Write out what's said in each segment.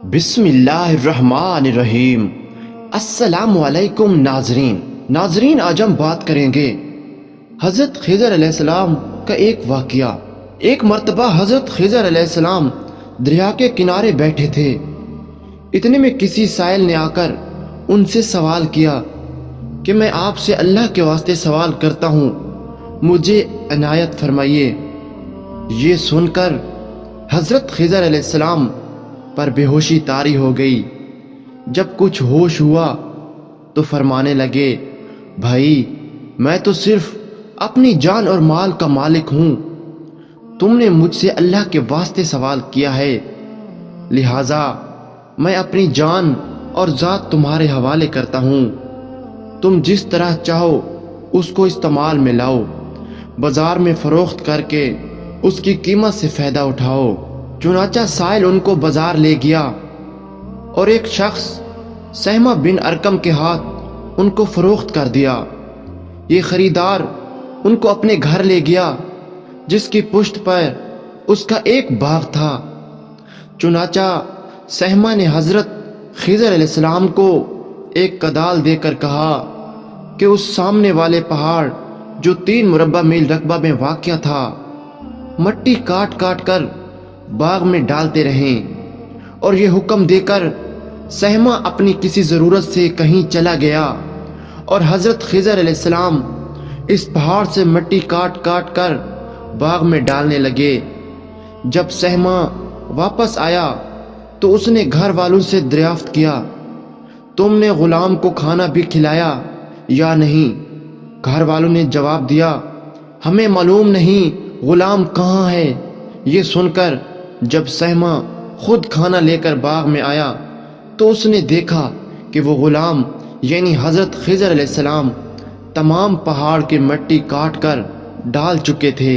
بسم اللہ الرحمن الرحیم۔ السلام علیکم ناظرین آج ہم بات کریں گے حضرت خضر علیہ السلام کا ایک واقعہ۔ ایک مرتبہ حضرت خضر علیہ السلام دریا کے کنارے بیٹھے تھے۔ اتنے میں کسی سائل نے آ کر ان سے سوال کیا کہ میں آپ سے اللہ کے واسطے سوال کرتا ہوں، مجھے عنایت فرمائیے۔ یہ سن کر حضرت خضر علیہ السلام پر بے ہوشی طاری ہو گئی۔ جب کچھ ہوش ہوا تو فرمانے لگے، بھائی میں تو صرف اپنی جان اور مال کا مالک ہوں، تم نے مجھ سے اللہ کے واسطے سوال کیا ہے، لہٰذا میں اپنی جان اور ذات تمہارے حوالے کرتا ہوں، تم جس طرح چاہو اس کو استعمال میں لاؤ، بازار میں فروخت کر کے اس کی قیمت سے فائدہ اٹھاؤ۔ چنانچہ سائل ان کو بازار لے گیا اور ایک شخص سہمہ بن ارکم کے ہاتھ ان کو فروخت کر دیا۔ یہ خریدار ان کو اپنے گھر لے گیا جس کی پشت پر اس کا ایک باغ تھا۔ چنانچہ سہمہ نے حضرت خضر علیہ السلام کو ایک کدال دے کر کہا کہ اس سامنے والے پہاڑ جو 3 مربع میل رقبہ میں واقع تھا، مٹی کاٹ کاٹ کر باغ میں ڈالتے رہیں۔ اور یہ حکم دے کر سہمہ اپنی کسی ضرورت سے کہیں چلا گیا اور حضرت خضر علیہ السلام اس پہاڑ سے مٹی کاٹ کاٹ کر باغ میں ڈالنے لگے۔ جب سہمہ واپس آیا تو اس نے گھر والوں سے دریافت کیا، تم نے غلام کو کھانا بھی کھلایا یا نہیں؟ گھر والوں نے جواب دیا، ہمیں معلوم نہیں غلام کہاں ہے۔ یہ سن کر جب سہمہ خود کھانا لے کر باغ میں آیا تو اس نے دیکھا کہ وہ غلام یعنی حضرت خضر علیہ السلام تمام پہاڑ کی مٹی کاٹ کر ڈال چکے تھے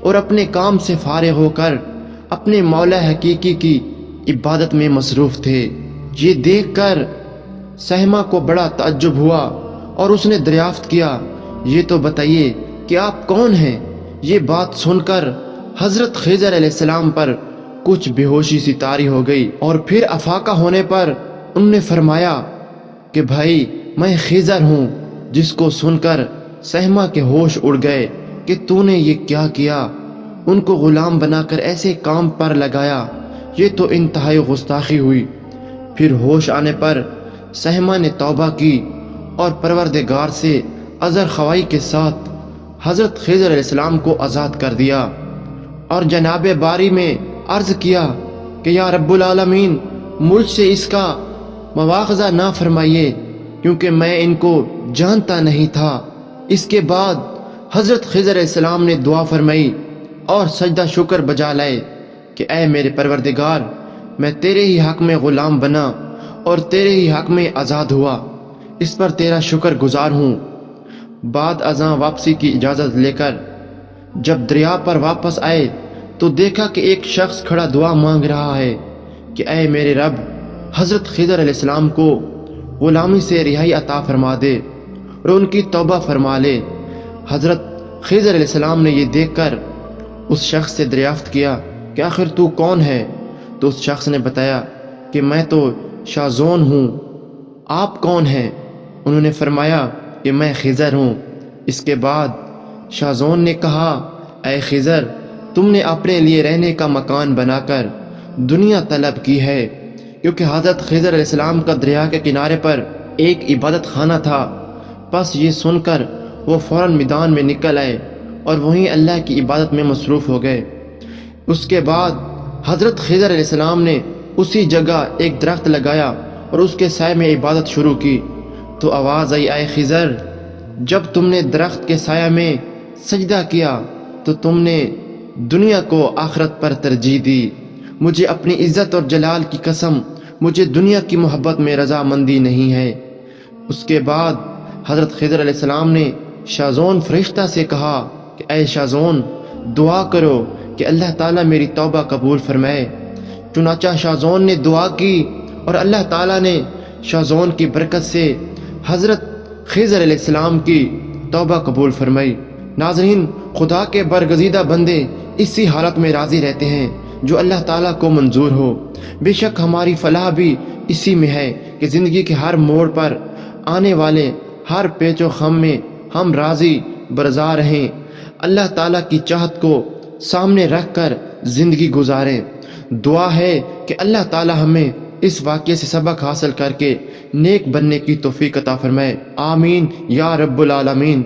اور اپنے کام سے فارغ ہو کر اپنے مولا حقیقی کی عبادت میں مصروف تھے۔ یہ دیکھ کر سہمہ کو بڑا تعجب ہوا اور اس نے دریافت کیا، یہ تو بتائیے کہ آپ کون ہیں؟ یہ بات سن کر حضرت خضر علیہ السلام پر کچھ بے ہوشی سی طاری ہو گئی اور پھر افاقہ ہونے پر ان نے فرمایا کہ بھائی میں خضر ہوں۔ جس کو سن کر سہمہ کے ہوش اڑ گئے کہ تو نے یہ کیا کیا، ان کو غلام بنا کر ایسے کام پر لگایا، یہ تو انتہائی گستاخی ہوئی۔ پھر ہوش آنے پر سہمہ نے توبہ کی اور پروردگار سے عذر خواہی کے ساتھ حضرت خضر علیہ السلام کو آزاد کر دیا اور جناب باری میں عرض کیا کہ یا رب العالمین مجھ سے اس کا مواخذہ نہ فرمائیے کیونکہ میں ان کو جانتا نہیں تھا۔ اس کے بعد حضرت خضر علیہ السلام نے دعا فرمائی اور سجدہ شکر بجا لائے کہ اے میرے پروردگار، میں تیرے ہی حق میں غلام بنا اور تیرے ہی حق میں آزاد ہوا، اس پر تیرا شکر گزار ہوں۔ بعد ازاں واپسی کی اجازت لے کر جب دریا پر واپس آئے تو دیکھا کہ ایک شخص کھڑا دعا مانگ رہا ہے کہ اے میرے رب، حضرت خضر علیہ السلام کو غلامی سے رہائی عطا فرما دے اور ان کی توبہ فرما لے۔ حضرت خضر علیہ السلام نے یہ دیکھ کر اس شخص سے دریافت کیا کہ آخر تو کون ہے؟ تو اس شخص نے بتایا کہ میں تو شازون ہوں، آپ کون ہیں؟ انہوں نے فرمایا کہ میں خضر ہوں۔ اس کے بعد شازون نے کہا، اے خضر، تم نے اپنے لیے رہنے کا مکان بنا کر دنیا طلب کی ہے، کیونکہ حضرت خضر علیہ السلام کا دریا کے کنارے پر ایک عبادت خانہ تھا۔ پس یہ سن کر وہ فوراً میدان میں نکل آئے اور وہیں اللہ کی عبادت میں مصروف ہو گئے۔ اس کے بعد حضرت خضر علیہ السلام نے اسی جگہ ایک درخت لگایا اور اس کے سائے میں عبادت شروع کی تو آواز آئی، اے خضر، جب تم نے درخت کے سایہ میں سجدہ کیا تو تم نے دنیا کو آخرت پر ترجیح دی۔ مجھے اپنی عزت اور جلال کی قسم، مجھے دنیا کی محبت میں رضامندی نہیں ہے۔ اس کے بعد حضرت خضر علیہ السلام نے شازون فرشتہ سے کہا کہ اے شازون، دعا کرو کہ اللہ تعالیٰ میری توبہ قبول فرمائے۔ چنانچہ شازون نے دعا کی اور اللہ تعالیٰ نے شازون کی برکت سے حضرت خضر علیہ السلام کی توبہ قبول فرمائی۔ ناظرین، خدا کے برگزیدہ بندے اسی حالت میں راضی رہتے ہیں جو اللہ تعالیٰ کو منظور ہو۔ بے شک ہماری فلاح بھی اسی میں ہے کہ زندگی کے ہر موڑ پر آنے والے ہر پیچ و خم میں ہم راضی برضا رہیں، اللہ تعالیٰ کی چاہت کو سامنے رکھ کر زندگی گزاریں۔ دعا ہے کہ اللہ تعالیٰ ہمیں اس واقعے سے سبق حاصل کر کے نیک بننے کی توفیق عطا فرمائے۔ آمین یا رب العالمین۔